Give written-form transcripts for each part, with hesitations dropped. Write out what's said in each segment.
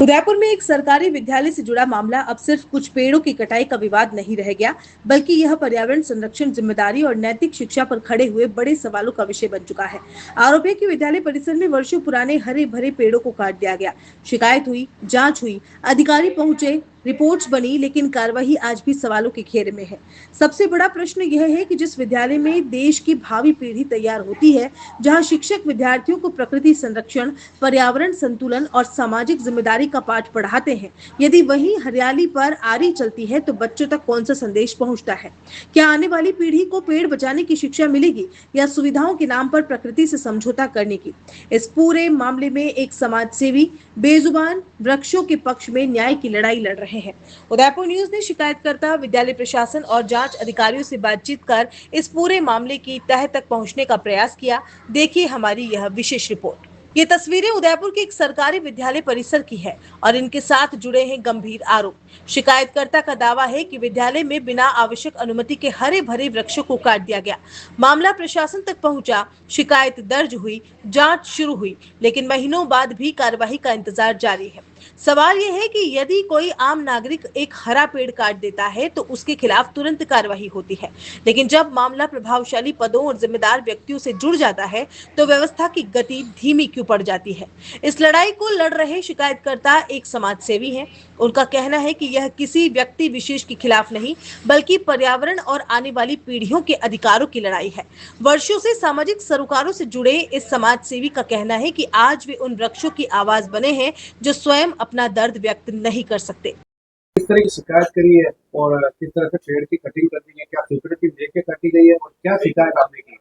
उदयपुर में एक सरकारी विद्यालय से जुड़ा मामला अब सिर्फ कुछ पेड़ों की कटाई का विवाद नहीं रह गया, बल्कि यह पर्यावरण संरक्षण, जिम्मेदारी और नैतिक शिक्षा पर खड़े हुए बड़े सवालों का विषय बन चुका है। आरोप है कि विद्यालय परिसर में वर्षों पुराने हरे भरे पेड़ों को काट दिया गया। शिकायत हुई, जांच हुई, अधिकारी पहुंचे, रिपोर्ट्स बनी, लेकिन कार्रवाई आज भी सवालों के घेरे में है। सबसे बड़ा प्रश्न यह है कि जिस विद्यालय में देश की भावी पीढ़ी तैयार होती है, जहां शिक्षक विद्यार्थियों को प्रकृति संरक्षण, पर्यावरण संतुलन और सामाजिक जिम्मेदारी का पाठ पढ़ाते हैं, यदि वही हरियाली पर आरी चलती है तो बच्चों तक कौन सा संदेश पहुंचता है? क्या आने वाली पीढ़ी को पेड़ बचाने की शिक्षा मिलेगी या सुविधाओं के नाम पर प्रकृति से समझौता करने की? इस पूरे मामले में एक समाज सेवी बेजुबान वृक्षों के पक्ष में न्याय की लड़ाई लड़ रहे हैं। उदयपुर न्यूज ने शिकायतकर्ता, विद्यालय प्रशासन और जांच अधिकारियों से बातचीत कर इस पूरे मामले की तह तक पहुंचने का प्रयास किया। देखिए हमारी यह विशेष रिपोर्ट। ये तस्वीरें उदयपुर के एक सरकारी विद्यालय परिसर की है और इनके साथ जुड़े हैं गंभीर आरोप। शिकायतकर्ता का दावा है कि विद्यालय में बिना आवश्यक अनुमति के हरे भरे वृक्षों को काट दिया गया। मामला प्रशासन तक पहुंचा, शिकायत दर्ज हुई, जांच शुरू हुई, लेकिन महीनों बाद भी कार्रवाई का इंतजार जारी है। सवाल यह है कि यदि कोई आम नागरिक एक हरा पेड़ काट देता है तो उसके खिलाफ तुरंत कार्रवाई होती है, लेकिन जब मामला प्रभावशाली पदों और जिम्मेदार व्यक्तियों से जुड़ जाता है तो व्यवस्था की गति धीमी क्यों पड़ जाती है? इस लड़ाई को लड़ रहे शिकायतकर्ता एक समाज सेवी हैं। उनका कहना है कि यह किसी व्यक्ति विशेष के खिलाफ नहीं, बल्कि पर्यावरण और आने वाली पीढ़ियों के अधिकारों की लड़ाई है। वर्षों से सामाजिक सरोकारों से जुड़े इस समाज सेवी का कहना है कि आज वे उन वृक्षों की आवाज बने हैं जो स्वयं अपना दर्द व्यक्त नहीं कर सकते। किस तरह की शिकायत करी है और किस तरह से पेड़ की कटिंग कर दी है, क्या सिक्योरिटी लेके काटी गई है और क्या शिकायत आपने की है?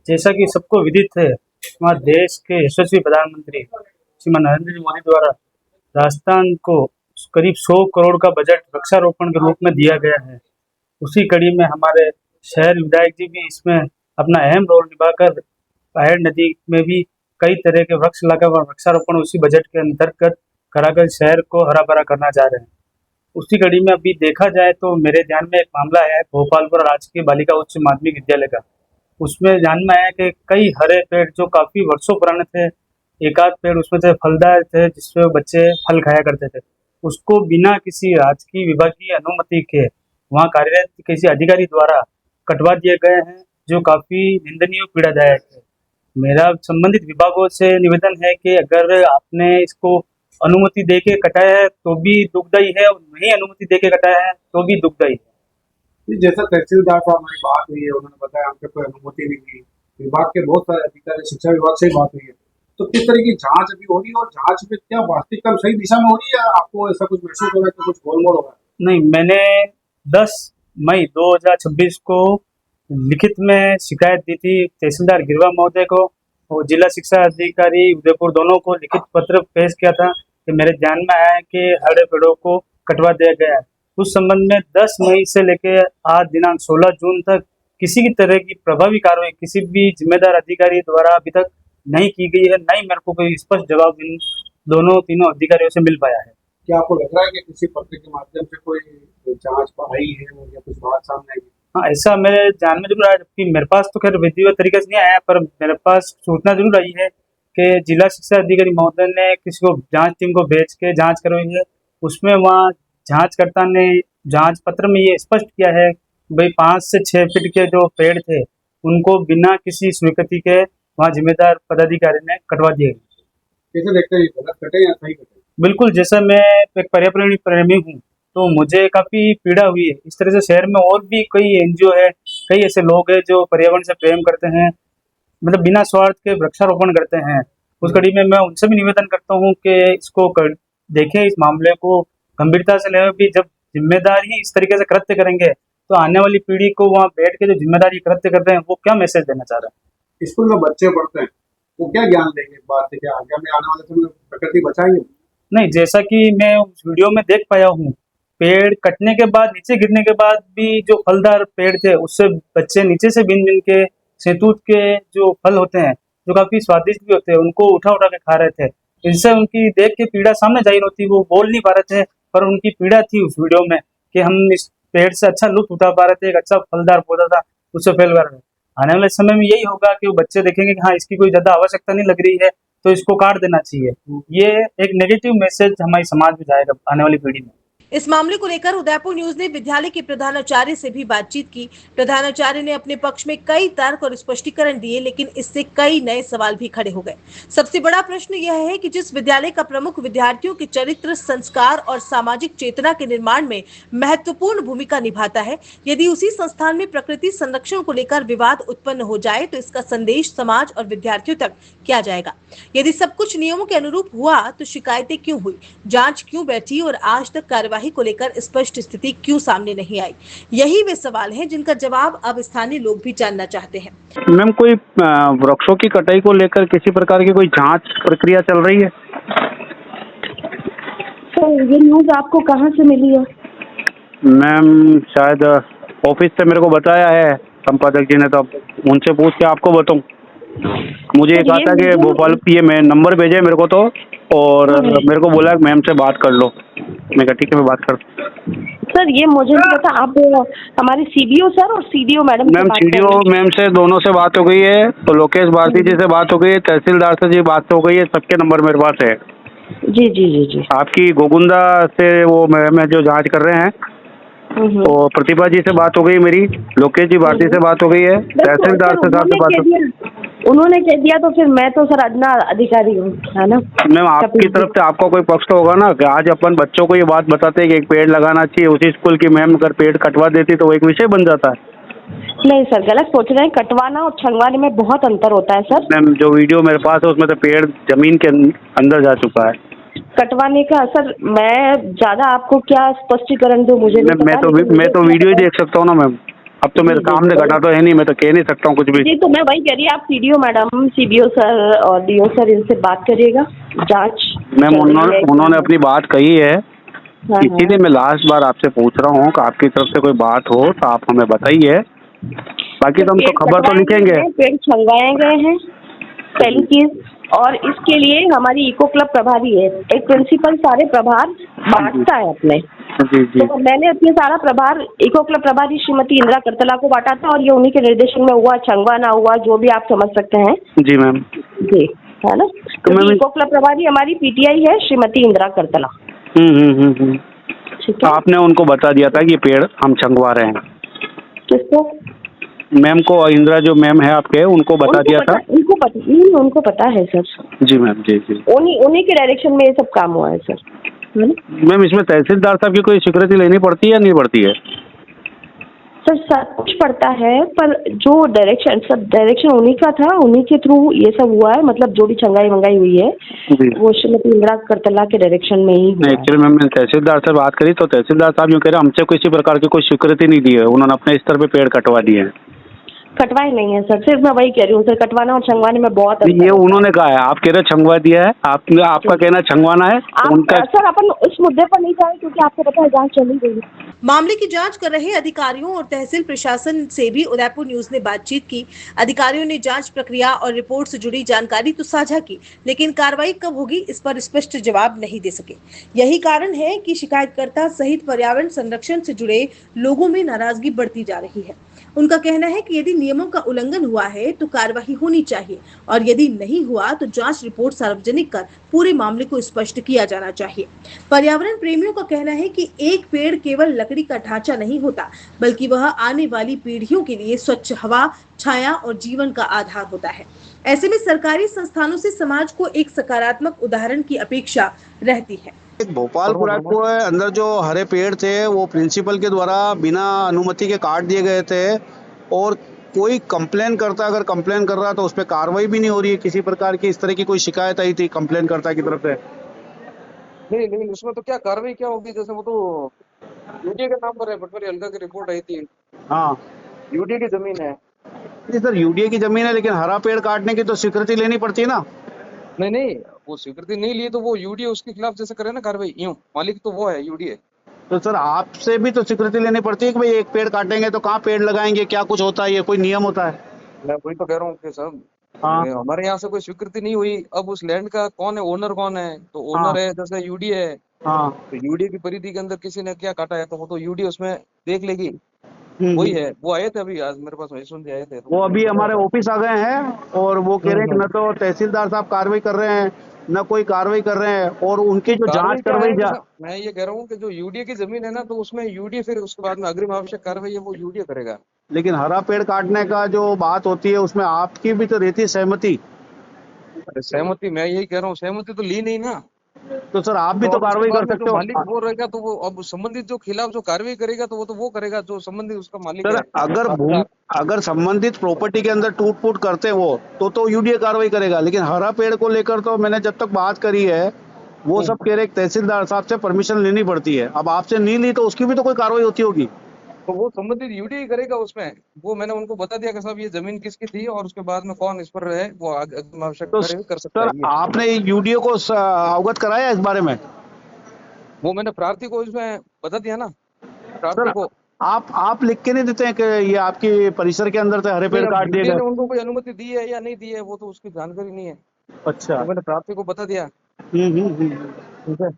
जैसा कि सबको विदित है, हमारे देश के यशस्वी प्रधानमंत्री श्रीमान नरेंद्र मोदी द्वारा राजस्थान को करीब 100 करोड़ का बजट वृक्षारोपण के रूप में दिया गया है। उसी कड़ी में हमारे शहर विधायक जी भी इसमें अपना अहम रोल निभाकर बाहर नदी में भी कई तरह के वृक्ष लगाकर वृक्षारोपण उसी बजट के अंतर्गत कराकर शहर को हरा भरा करना चाह रहे हैं। उसी कड़ी में अभी देखा जाए तो मेरे ध्यान में एक मामला है भोपालपुर राजकीय बालिका उच्च माध्यमिक विद्यालय का। उसमें ध्यान में आया कि कई हरे पेड़ जो काफी वर्षों पुराने थे, एक आध पेड़ उसमें से फलदार थे जिसपे बच्चे फल खाया करते थे, उसको बिना किसी राजकीय विभागीय अनुमति के वहाँ कार्यरत किसी अधिकारी द्वारा कटवा दिए गए हैं, जो काफी निंदनीय पीड़ादायक है। मेरा संबंधित विभागों से निवेदन है कि अगर आपने इसको अनुमति देके कटाया है तो भी दुखदायी है और नहीं अनुमति देके कटाया है तो भी दुखदायी है। जैसा तहसीलदार साहब हमारी बात हुई है, उन्होंने बताया हमसे कोई अनुमति नहीं दी। विभाग के बहुत सारे अधिकारी, शिक्षा विभाग से ही बात हुई है, तो किस तरह की जांच अभी हो रही है और जांच में क्या वास्तविकता सही दिशा में हो रही है? आपको ऐसा कुछ महसूस हो रहा है कि कुछ गोलमोल हो रहा है? नहीं, मैंने 10 मई 2026 को लिखित में शिकायत दी थी तहसीलदार गिरवा महोदय को और जिला शिक्षा अधिकारी उदयपुर दोनों को लिखित पत्र पेश किया था कि मेरे ध्यान में आया है कि हरे पेड़ों को कटवा दिया गया है। उस संबंध में 10 मई से लेकर आज दिनांक 16 जून तक किसी भी तरह की प्रभावी कार्रवाई किसी भी जिम्मेदार अधिकारी द्वारा अभी तक नहीं की गई है, नहीं मेरे को कोई स्पष्ट जवाब इन दोनों तीनों अधिकारियों से मिल पाया है। क्या आपको लग रहा है कि किसी पत्र के माध्यम से कोई जांच आई है या कुछ बात सामने आई है? हाँ, ऐसा मेरे ध्यान में जरूर आया, जबकि मेरे पास तो खैर विधिवत तरीके से नहीं आया, पर मेरे पास सूचना जरूर आई है कि जिला शिक्षा अधिकारी महोदय ने किसी को जांच टीम को भेज के जांच करवाई है। उसमें वहाँ जांचकर्ता ने जांच पत्र में ये स्पष्ट किया है कि भाई 5 से 6 फीट के जो पेड़ थे उनको बिना किसी स्वीकृति के वहाँ जिम्मेदार पदाधिकारी ने कटवा दिए। कैसे देखते हैं, गलत कटे या सही कटे? बिल्कुल, जैसा मैं एक पर्यावरण प्रेमी हूँ तो मुझे काफी पीड़ा हुई है। इस तरह से शहर में और भी कई एनजीओ है, कई ऐसे लोग हैं जो पर्यावरण से प्रेम करते हैं, मतलब बिना स्वार्थ के वृक्षारोपण करते हैं। उस कड़ी में मैं उनसे भी निवेदन करता हूँ कि इसको देखें, इस मामले को गंभीरता से लें। भी जब जिम्मेदार ही इस तरीके से कृत्य करेंगे तो आने वाली पीढ़ी को वहाँ बैठ के जो जिम्मेदारी कृत्य करते हैं वो क्या मैसेज देना चाह रहे हैं? स्कूल में बच्चे पढ़ते हैं, वो क्या ज्ञान देंगे इस बात से? क्या आगे में आने वाले समय में प्रकृति बचाएंगे? नहीं, जैसा कि मैं उस वीडियो में देख पाया हूँ, पेड़ कटने के बाद, नीचे गिरने के बाद भी जो फलदार पेड़ थे उससे बच्चे नीचे से बीन बीन के शहतूत के जो फल होते हैं जो काफी स्वादिष्ट भी होते हैं उनको उठा उठा के खा रहे थे। इससे उनकी देख के पीड़ा सामने जाहिर होती, वो बोल नहीं पा रहे थे पर उनकी पीड़ा थी उस वीडियो में कि हम इस पेड़ से अच्छा लुत्फ उठा पा रहे थे, एक अच्छा फलदार पौधा था, उससे फेल कर रहे हैं। आने वाले समय में यही होगा कि वो बच्चे देखेंगे कि हाँ, इसकी कोई ज्यादा आवश्यकता नहीं लग रही है, तो इसको काट देना चाहिए। ये एक नेगेटिव मैसेज हमारे समाज में जाएगा आने वाली पीढ़ी में। इस मामले को लेकर उदयपुर न्यूज ने विद्यालय के प्रधानाचार्य से भी बातचीत की। प्रधानाचार्य ने अपने पक्ष में कई तर्क और स्पष्टीकरण दिए, लेकिन इससे कई नए सवाल भी खड़े हो गए। सबसे बड़ा प्रश्न यह है कि जिस विद्यालय का प्रमुख विद्यार्थियों के चरित्र, संस्कार और सामाजिक चेतना के निर्माण में महत्वपूर्ण भूमिका निभाता है, यदि उसी संस्थान में प्रकृति संरक्षण को लेकर विवाद उत्पन्न हो जाए तो इसका संदेश समाज और विद्यार्थियों तक क्या जाएगा? यदि सब कुछ नियमों के अनुरूप हुआ तो शिकायतें क्यों हुई, जांच क्यों बैठी और आज तक कार्यवाही को लेकर स्पष्ट स्थिति क्यों सामने नहीं आई? यही वे सवाल हैं जिनका जवाब अब स्थानीय लोग भी जानना चाहते हैं। मैम, कोई वृक्षों की कटाई को लेकर किसी प्रकार की कोई जांच प्रक्रिया चल रही है? तो ये न्यूज़ आपको कहाँ से मिली है? मैम, शायद ऑफिस से मेरे को बताया है संपादक जी ने, तो उनसे पूछ के आपको बताऊं। मुझे ये कहा था कि भोपाल, ये मैं नंबर भेजे मेरे को तो, और मेरे को बोला मैम से बात कर लो। मैं कहा ठीक है, मैं बात कर। सर ये मुझे नहीं पता, आप हमारे सीडीओ सर और सीडीओ मैडम से मैम, बात सीडीओ मैम से दोनों से बात हो गई है, तो लोकेश भारती जी से बात हो गई है, तहसीलदार से जी बात हो गई है, सबके नंबर मेरे पास है। जी जी जी जी। आपकी गोगुंदा से वो मैम जो जांच कर रहे हैं, तो प्रतिभा जी से बात हो गई मेरी, लोकेश जी भारती से बात हो गई है, तहसीलदार से साहब से बात हो गई। उन्होंने कह दिया तो फिर मैं तो सर अदना अधिकारी हूँ, है ना। मैम, आपकी तरफ से आपका कोई पक्ष तो होगा ना कि आज अपन बच्चों को ये बात बताते हैं कि एक पेड़ लगाना चाहिए, उसी स्कूल की मैम अगर पेड़ कटवा देती तो वो एक विषय बन जाता है। नहीं सर, गलत सोच रहे हैं। कटवाना और छंगवाने में बहुत अंतर होता है सर। मैम, जो वीडियो मेरे पास है उसमें तो पेड़ जमीन के अंदर जा चुका है। कटवाने का सर, मैं ज्यादा आपको क्या स्पष्टीकरण दूं, मुझे नहीं मैं पता। तो वीडियो ही देख सकता हूँ ना मैम। अब तो मेरे सामने घटा तो है नहीं, मैं तो कह नहीं सकता हूँ कुछ भी। जी, तो मैं वही कह रही, आप सीडीओ मैडम, सीडीओ सर और डीओ सर, इनसे बात करिएगा। जांच मैम, उन्होंने अपनी बात कही है, हाँ, इसीलिए मैं लास्ट बार आपसे पूछ रहा हूँ कि आपकी तरफ से कोई बात हो तो आप हमें बताइए, बाकी तो हम तो खबर तो लिखेंगे। पेड़ छंगाए गए हैं पहली चीज, और इसके लिए हमारी इको क्लब प्रभारी है, एक प्रिंसिपल सारे प्रभार बांटता है अपने। जी जी। तो मैंने अपने सारा प्रभार इको क्लब प्रभारी श्रीमती इंदिरा करतला को बांटा था, और ये उन्हीं के निर्देशन में हुआ, छंगवा ना हुआ, जो भी आप समझ सकते हैं। जी मैम। जी, है ना। तो इको क्लब प्रभारी हमारी पीटीआई है श्रीमती इंदिरा करतला। ठीक है। आपने उनको बता दिया था कि ये पेड़ हम छंगवा रहे हैं? किसको? मैम को, इंदिरा जो मैम है आपके, उनको बता दिया था? उनको पता है सर। जी मैम, जी जी। उन्हीं के डायरेक्शन में ये सब काम हुआ है सर। मैम, इसमें तहसीलदार साहब की कोई स्वीकृति लेनी पड़ती है या नहीं पड़ती है? सर सब कुछ पड़ता है, पर जो डायरेक्शन उन्हीं का था, उन्हीं के थ्रू ये सब हुआ है। मतलब जो भी छंगाई मंगाई हुई है वो श्रीमती इंदिरा करतला के डायरेक्शन में ही हुआ है। एक्चुअली मैम, मैंने तहसीलदार से बात करी तो तहसीलदार साहब यूँ कह रहे हैं हमसे किसी प्रकार की कोई स्वीकृति नहीं दी है, उन्होंने अपने स्तर पे पेड़ कटवा दिए हैं। कटवाए नहीं है सर, सिर्फ मैं वही कह रही हूँ सर, कटवाना और छंगवाने में बहुत अंतर ये उन्होंने कहा है, आप कह रहे छंगवा दिया है, आपका कहना छंगवाना है उनका। सर अपन उस मुद्दे पर नहीं जाए, क्योंकि आपको पता है जांच चली गई है। मामले की जांच कर रहे अधिकारियों और तहसील प्रशासन से भी उदयपुर न्यूज ने बातचीत की। अधिकारियों ने जांच प्रक्रिया और रिपोर्ट से जुड़ी जानकारी तो साझा की, लेकिन कार्रवाई कब होगी इस पर स्पष्ट जवाब नहीं दे सके। यही कारण है कि शिकायतकर्ता सहित पर्यावरण संरक्षण से जुड़े लोगों में नाराजगी बढ़ती जा रही है। उनका कहना है कि यदि नियमों का उल्लंघन हुआ है तो कार्यवाही होनी चाहिए, और यदि नहीं हुआ तो जांच रिपोर्ट सार्वजनिक कर पूरे मामले को स्पष्ट किया जाना चाहिए। पर्यावरण प्रेमियों का कहना है कि एक पेड़ केवल लकड़ी का ढांचा नहीं होता, बल्कि वह आने वाली पीढ़ियों के लिए स्वच्छ हवा, छाया और जीवन का आधार होता है। ऐसे में सरकारी संस्थानों से समाज को एक सकारात्मक उदाहरण की अपेक्षा रहती है। भोपाल पुराट को अंदर जो हरे पेड़ थे वो प्रिंसिपल के द्वारा बिना अनुमति के काट दिए गए थे, और कोई कंप्लेन करता, अगर कंप्लेन कर रहा तो उस पर कार्रवाई भी नहीं हो रही है किसी प्रकार की। इस तरह की कोई शिकायत आई थी कंप्लेन करता की तरफ से? नहीं, उसमें तो क्या कार्रवाई क्या होगी, जैसे वो तो यूडीए के नाम पर है, पटवारी हल्का की रिपोर्ट आई थी। हाँ, यूडीए की जमीन है। नहीं सर, यूडीए की जमीन है, लेकिन हरा पेड़ काटने की तो स्वीकृति लेनी पड़ती है ना। नहीं, वो स्वीकृति नहीं ली तो वो यूडीए उसके खिलाफ जैसे करे ना कार्रवाई, यूं मालिक तो वो है यूडीए। तो सर आपसे भी तो स्वीकृति लेनी पड़ती है कि भाई एक पेड़ काटेंगे तो कहाँ पेड़ लगाएंगे, क्या कुछ होता है, ये कोई नियम होता है? मैं वही तो कह रहा हूँ कि सर, हाँ। हमारे यहाँ से कोई स्वीकृति नहीं हुई। अब उस लैंड का कौन है, ओनर कौन है? तो ओनर है जैसे यूडीए है। हाँ। तो यूडीए की परिधि के अंदर किसी ने क्या काटा है तो वो तो यूडीए उसमें देख लेगी। वही है, वो आए थे अभी आज मेरे पास, यशवंत जी आए थे, वो अभी हमारे ऑफिस आ गए हैं और वो कह रहे हैं कि न तो तहसीलदार साहब कार्रवाई कर रहे हैं, न कोई कार्रवाई कर रहे हैं, और उनकी जो कार्रवाई जांच क्या करवाई है कि जा मैं ये कह रहा हूँ कि जो यूडीए की जमीन है ना, तो उसमें यूडीए फिर उसके बाद में अग्रिम आवश्यक कार्रवाई है वो यूडीए करेगा। लेकिन हरा पेड़ काटने का जो बात होती है उसमें आपकी भी तो रहती है सहमति। अरे सहमति, मैं यही कह रहा हूँ, सहमति तो ली नहीं ना। तो सर आप भी तो तो अब उसके कार्रवाई कर बाद में जो सकते हो। मालिक वो रहेगा, तो वो अब संबंधित जो खिलाफ जो कार्रवाई करेगा, तो वो करेगा जो संबंधित उसका मालिक सर है। अगर संबंधित प्रॉपर्टी के अंदर टूट फूट करते हैं वो तो यूडीए कार्रवाई करेगा, लेकिन हरा पेड़ को लेकर तो मैंने जब तक बात करी है वो सब कह रहे तहसीलदार साहब से परमिशन लेनी पड़ती है। अब आपसे नहीं ली तो उसकी भी तो कोई कार्रवाई होती होगी। तो वो संबंधित यूडीए करेगा उसमें। वो मैंने उनको बता दिया कि साहब ये जमीन किसकी थी, और उसके बाद में कौन इस पर है, वो अग्रिम आवश्यक तो कार्रवाई कर सकता सर है। ये आपने यूडीए को अवगत कराया इस बारे में? वो मैंने प्रार्थी को इसमें बता दिया ना, प्रार्थी सर को। आप लिख के नहीं देते हैं कि ये आपकी परिसर के अंदर से हरे नहीं, पेड़ अब काट दिए यूडीए गए? ने उनको कोई अनुमति दी है या नहीं दी है वो तो उसकी जानकारी नहीं है। अच्छा। तो मैंने प्रार्थी को बता दिया। हम्म। ठीक है,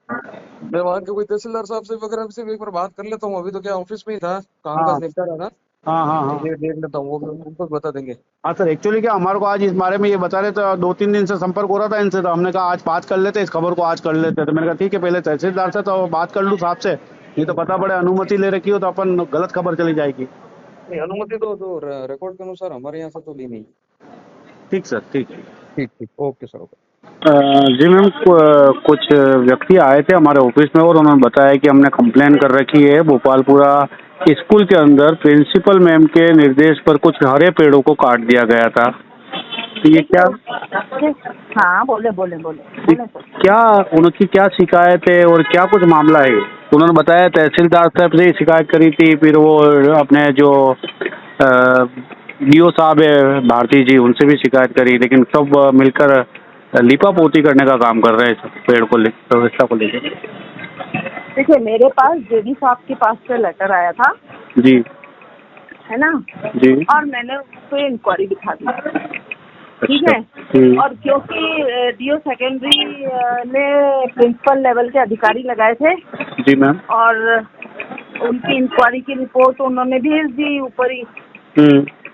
मैं वहाँ के कोई तहसीलदार साहब से वगैरह से भी एक बार बात कर लेता हूँ। अभी तो क्या ऑफिस में ही था, काम हाँ काज निपटा रहा था। हाँ। देख लेता हूँ, वो उनको बता देंगे। हाँ सर, एक्चुअली क्या हमारे को आज इस बारे में ये बता रहे थे, 2-3 दिन से संपर्क हो रहा था इनसे, तो हमने कहा आज बात कर लेते, इस खबर को आज कर लेते। तो मैंने कहा ठीक है, पहले तहसीलदार से तो बात कर लूँ साहब से, नहीं तो पता पड़े अनुमति ले रखी हो तो अपन गलत खबर चली जाएगी। नहीं, अनुमति तो जो रिकॉर्ड के अनुसार हमारे यहाँ से तो ली नहीं। ठीक सर, ठीक है। ठीक ठीक, ओके सर, ओके। जी मैम, कुछ व्यक्ति आए थे हमारे ऑफिस में और उन्होंने बताया कि हमने कंप्लेन कर रखी है भोपालपुरा स्कूल के अंदर प्रिंसिपल मैम के निर्देश पर कुछ हरे पेड़ों को काट दिया गया था। तो ये क्या? हाँ, बोले सर। क्या उनकी क्या शिकायत है और क्या कुछ मामला है? उन्होंने बताया तहसीलदार साहब से शिकायत करी थी, फिर वो अपने जो डीओ साहब है भारती जी, उनसे भी शिकायत करी, लेकिन सब मिलकर लिपा पोती करने का काम कर रहे हैं पेड़ को व्यवस्था को लेकर। देखिए, मेरे पास जेडी साहब के पास से लेटर आया था जी, है ना जी, और मैंने उसको इंक्वायरी दिखा दी। ठीक है, और क्योंकि डीओ सेकेंडरी ने प्रिंसिपल लेवल के अधिकारी लगाए थे जी मैम, और उनकी इंक्वायरी की रिपोर्ट उन्होंने भेज दी ऊपर ही,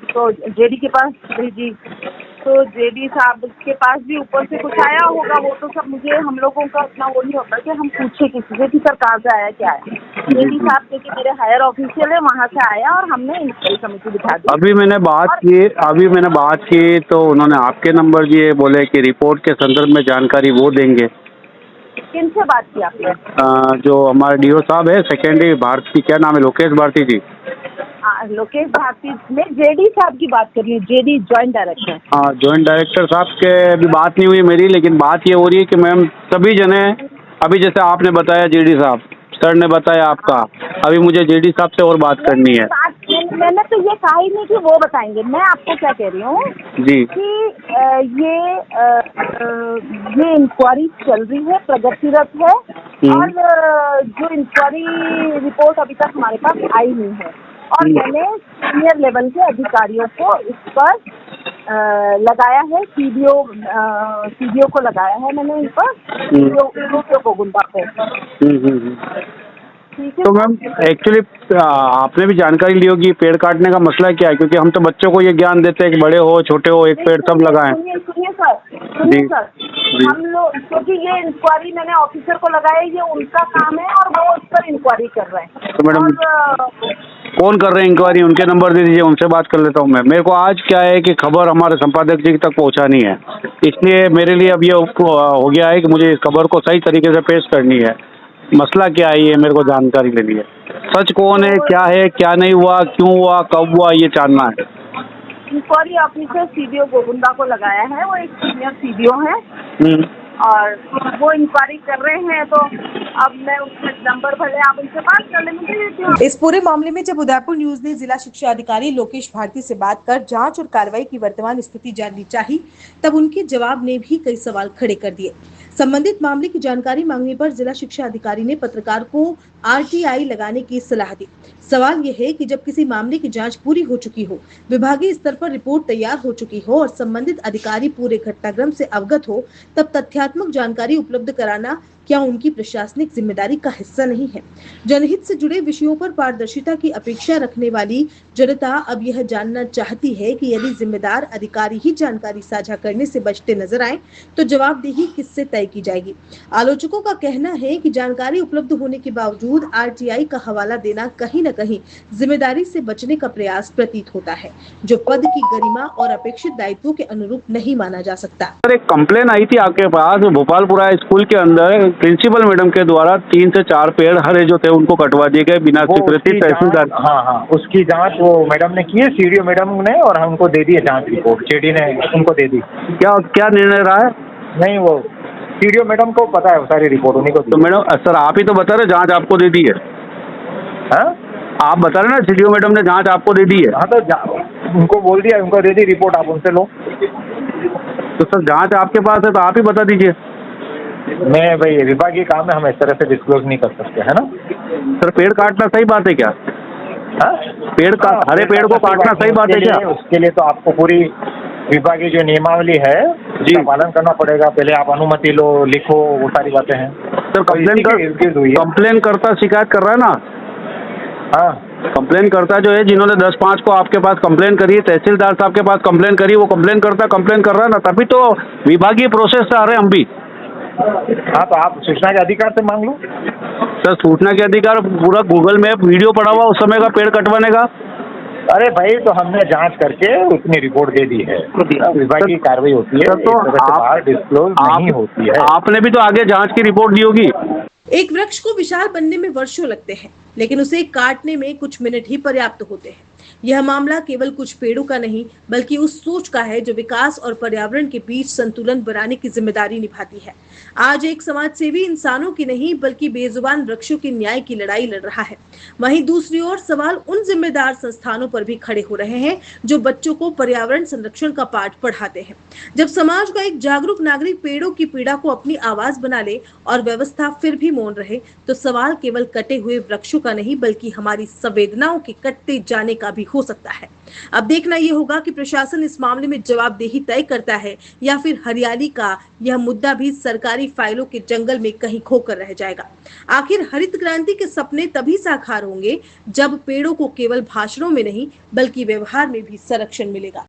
तो जेडी के पास भेजी, तो जेडी साहब के पास भी ऊपर से कुछ आया होगा। वो तो सब मुझे, हम लोगों का इतना वो नहीं होता कि हम पूछे किसी से कि सरकार से आया क्या है। जेडी साहब क्योंकि मेरे हायर ऑफिशियल है, वहाँ से आया और हमने इंक्वायरी कमेटी बिठा दी। अभी मैंने बात की तो उन्होंने आपके नंबर दिए, बोले कि रिपोर्ट के संदर्भ में जानकारी वो देंगे। किनसे बात की आपने? जो हमारे डीओ साहब है सेकेंडरी भारती, क्या नाम है, लोकेश भारती जी। लोकेश भारती ने जेडी साहब की बात करी है, जेडी जॉइंट डायरेक्टर। हाँ, जॉइंट डायरेक्टर साहब के अभी बात नहीं हुई मेरी, लेकिन बात ये हो रही है कि मैम सभी जने, अभी जैसे आपने बताया जेडी साहब, सर ने बताया आपका, अभी मुझे जेडी साहब से और बात करनी है। मैंने तो ये कहा ही नहीं कि वो बताएंगे। मैं आपको क्या कह रही हूँ जी कि ये इंक्वायरी चल रही है, प्रगतिरत है, और जो इंक्वायरी रिपोर्ट अभी तक हमारे पास आई नहीं है, और मैंने सीनियर लेवल के अधिकारियों को इस पर लगाया है, सीडीओ को लगाया है मैंने इन पर, सीडीओ को गुंडा को। तो मैम एक्चुअली आपने भी जानकारी ली होगी पेड़ काटने का मसला क्या है, क्योंकि हम तो बच्चों को ये ज्ञान देते हैं कि बड़े हो छोटे हो एक पेड़ सब लगाएं। सुनिए सर, हम लोग, क्योंकि ये इंक्वायरी मैंने ऑफिसर को लगाया, ये उनका काम है और वो उस पर इंक्वायरी कर रहे हैं। तो मैडम कौन कर रहे हैं इंक्वायरी? उनके नंबर दे दीजिए, उनसे बात कर लेता हूँ मैं। मेरे को आज क्या है कि खबर हमारे संपादक जी तक पहुँचानी है, इसलिए मेरे लिए अब ये हो गया है कि मुझे इस खबर को सही तरीके से पेश करनी है। मसला क्या है ये मेरे को जानकारी लेनी है, सच कौन है, क्या नहीं हुआ, क्यों हुआ, कब हुआ, ये जानना है। इंक्वायरी ऑफिसर सीडीओ गोविंदा को लगाया है, वो एक सीनियर सीडीओ है और वो इंक्वायरी कर रहे हैं। तो अब मैं उसका नंबर भले आप उनसे बात कर लेंगे। इस पूरे मामले में जब उदयपुर न्यूज ने जिला शिक्षा अधिकारी लोकेश भारती से बात कर जांच और कार्रवाई की वर्तमान स्थिति जाननी चाही, तब उनके जवाब ने भी कई सवाल खड़े कर दिए। संबंधित मामले की जानकारी मांगने पर जिला शिक्षा अधिकारी ने पत्रकार को आरटीआई लगाने की सलाह दी। सवाल यह है कि जब किसी मामले की जांच पूरी हो चुकी हो, विभागीय स्तर पर रिपोर्ट तैयार हो चुकी हो और संबंधित अधिकारी पूरे घटनाक्रम से अवगत हो, तब तथ्यात्मक जानकारी उपलब्ध कराना क्या उनकी प्रशासनिक जिम्मेदारी का हिस्सा नहीं है? जनहित से जुड़े विषयों पर पारदर्शिता की अपेक्षा रखने वाली जनता अब यह जानना चाहती है कि यदि जिम्मेदार अधिकारी ही जानकारी साझा करने से बचते नजर आए तो जवाबदेही किससे तय की जाएगी? आलोचकों का कहना है कि जानकारी उपलब्ध होने के बावजूद आरटीआई का हवाला देना कहीं न कहीं जिम्मेदारी से बचने का प्रयास प्रतीत होता है, जो पद की गरिमा और अपेक्षित दायित्वों के अनुरूप नहीं माना जा सकता। सर, एक कंप्लेन आई थी आपके पास भोपालपुरा स्कूल के अंदर प्रिंसिपल मैडम के द्वारा 3 से 4 पेड़ हरे जो थे उनको कटवा दिए गए बिना स्वीकृति तहसीलदार। हाँ, उसकी जांच वो मैडम ने की है, सीडीओ मैडम ने, और हमको दे दी है जांच रिपोर्ट, जेडी ने उनको दे दी। क्या निर्णय रहा है? नहीं, वो सीडीओ मैडम को पता है, सारी रिपोर्ट उन्हीं को। तो मैडम सर आप ही तो बता रहे जांच आपको दे दी है। हाँ, आप बता रहे ना सीडीओ मैडम ने जांच आपको दे दी है। हाँ, तो उनको बोल दिया, उनको दे दी रिपोर्ट, आप उनसे लो। तो सर जांच आपके पास है तो आप ही बता दीजिए। मैं भाई विभागीय काम है, हम इस तरह से डिस्क्लोज नहीं कर सकते, है ना। सर पेड़ काटना सही बात है क्या? हाँ, हरे पेड़ को काटना सही बात है क्या? उसके लिए तो आपको पूरी विभागीय जो नियमावली है उसका पालन करना पड़ेगा। पहले आप अनुमति लो, लिखो, वो सारी बातें हैं। सर कंप्लेन करता शिकायत कर रहा है ना। हाँ, कंप्लेन करता जो है, जिन्होंने 10/5 को आपके पास कंप्लेन करी है, तहसीलदार साहब के पास कंप्लेन करी, वो कंप्लेन कर रहा है ना, तभी तो विभागीय प्रोसेस से आ रहे हैं हम भी। हाँ, तो आप सूचना के अधिकार से मांग लो। सर सूचना के अधिकार पूरा गूगल मैप वीडियो पड़ा हुआ उस समय का पेड़ कटवाने का। अरे भाई, तो हमने जांच करके उतनी रिपोर्ट दे दी है, विभागीय कार्रवाई होती है, तो बाहर डिस्क्लोज नहीं होती है। आपने भी तो आगे जांच की रिपोर्ट दी होगी। एक वृक्ष को विशाल बनने में वर्षों लगते हैं, लेकिन उसे काटने में कुछ मिनट ही पर्याप्त होते हैं। यह मामला केवल कुछ पेड़ों का नहीं, बल्कि उस सोच का है जो विकास और पर्यावरण के बीच संतुलन बनाने की जिम्मेदारी निभाती है। आज एक समाजसेवी इंसानों की नहीं, बल्कि बेजुबान वृक्षों के न्याय की लड़ाई लड़ रहा है। वहीं दूसरी ओर सवाल उन जिम्मेदार संस्थानों पर भी खड़े हो रहे हैं जो बच्चों को पर्यावरण संरक्षण का पाठ पढ़ाते हैं। जब समाज का एक जागरूक नागरिक पेड़ों की पीड़ा को अपनी आवाज बना ले और व्यवस्था फिर भी मौन रहे, तो सवाल केवल कटे हुए वृक्षों का नहीं, बल्कि हमारी संवेदनाओं के कटते जाने का भी हो सकता है। अब देखना यह होगा कि प्रशासन इस मामले में जवाबदेही तय करता है या फिर हरियाली का यह मुद्दा भी सरकारी फाइलों के जंगल में कहीं खोकर रह जाएगा। आखिर हरित क्रांति के सपने तभी साकार होंगे जब पेड़ों को केवल भाषणों में नहीं, बल्कि व्यवहार में भी संरक्षण मिलेगा।